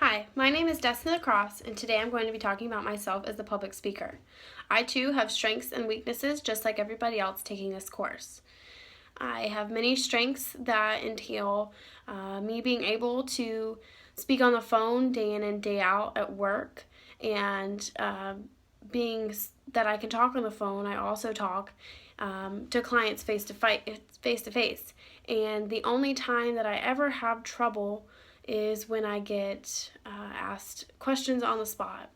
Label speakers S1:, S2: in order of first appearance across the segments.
S1: Hi, my name is Destiny Lacrosse, and today I'm going to be talking about myself as a public speaker. I too have strengths and weaknesses just like everybody else taking this course. I have many strengths that entail me being able to speak on the phone day in and day out at work, and being that I can talk on the phone, I also talk to clients face to face. And the only time that I ever have trouble is when I get asked questions on the spot.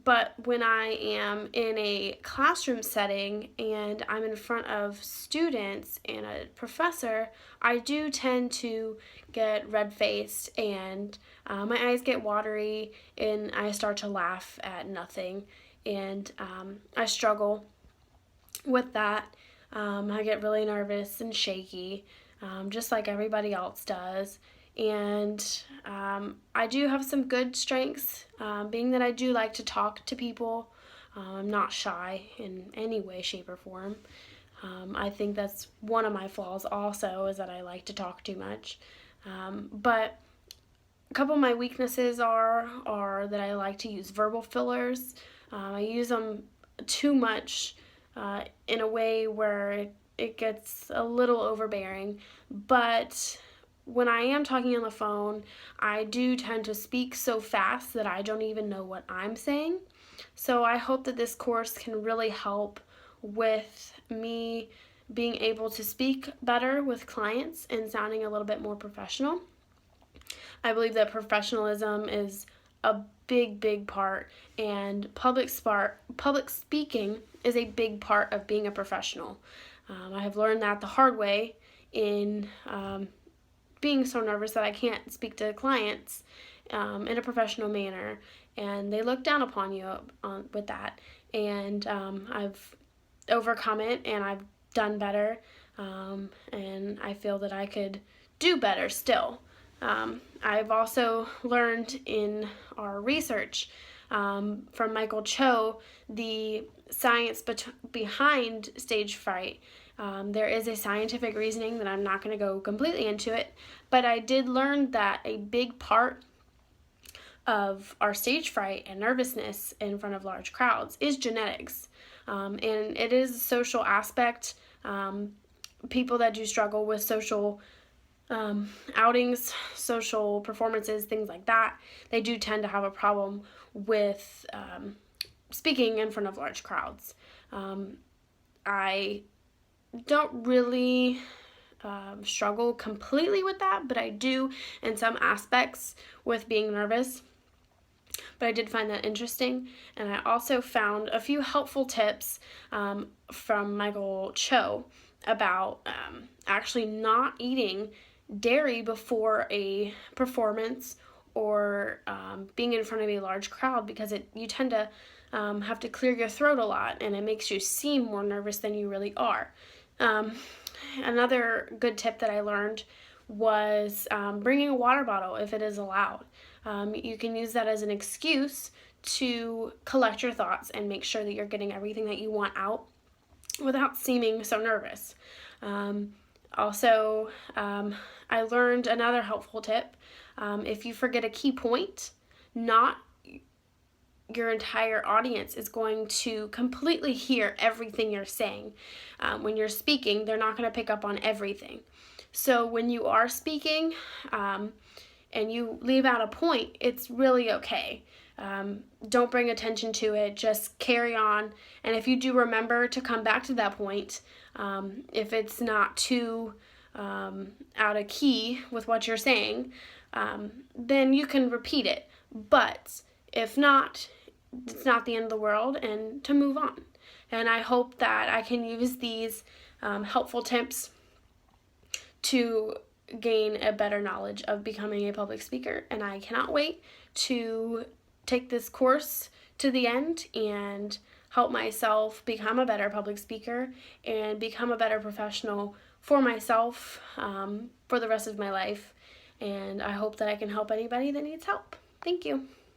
S1: But when I am in a classroom setting and I'm in front of students and a professor, I do tend to get red-faced and my eyes get watery and I start to laugh at nothing, and I struggle with that. I get really nervous and shaky, just like everybody else does. And I do have some good strengths, being that I do like to talk to people. I'm not shy in any way, shape, or form. I think that's one of my flaws also, is that I like to talk too much. But a couple of my weaknesses are that I like to use verbal fillers. I use them too much in a way where it gets a little overbearing. But when I am talking on the phone, I do tend to speak so fast that I don't even know what I'm saying. So I hope that this course can really help with me being able to speak better with clients and sounding a little bit more professional. I believe that professionalism is a big part, and public speaking is a big part of being a professional. I have learned that the hard way in being so nervous that I can't speak to clients in a professional manner, and they look down upon you with that. And I've overcome it, and I've done better, and I feel that I could do better still. I've also learned in our research from Michael Cho the science behind stage fright. There is a scientific reasoning that I'm not going to go completely into it, but I did learn that a big part of our stage fright and nervousness in front of large crowds is genetics, and it is a social aspect. People that do struggle with social outings, social performances, things like that, they do tend to have a problem with speaking in front of large crowds. I don't really struggle completely with that, but I do in some aspects with being nervous. But I did find that interesting, and I also found a few helpful tips from Michael Cho about actually not eating dairy before a performance or being in front of a large crowd, because you tend to have to clear your throat a lot, and it makes you seem more nervous than you really are. Another good tip that I learned was bringing a water bottle if it is allowed. You can use that as an excuse to collect your thoughts and make sure that you're getting everything that you want out without seeming so nervous. Also, I learned another helpful tip. If you forget a key point, not your entire audience is going to completely hear everything you're saying. When you're speaking, they're not going to pick up on everything. So when you are speaking and you leave out a point, it's really okay. Don't bring attention to it. Just carry on. And if you do remember to come back to that point, if it's not too out of key with what you're saying, then you can repeat it. But if not, it's not the end of the world, and to move on. And I hope that I can use these helpful tips to gain a better knowledge of becoming a public speaker. And I cannot wait to take this course to the end and help myself become a better public speaker and become a better professional for myself for the rest of my life. And I hope that I can help anybody that needs help. Thank you.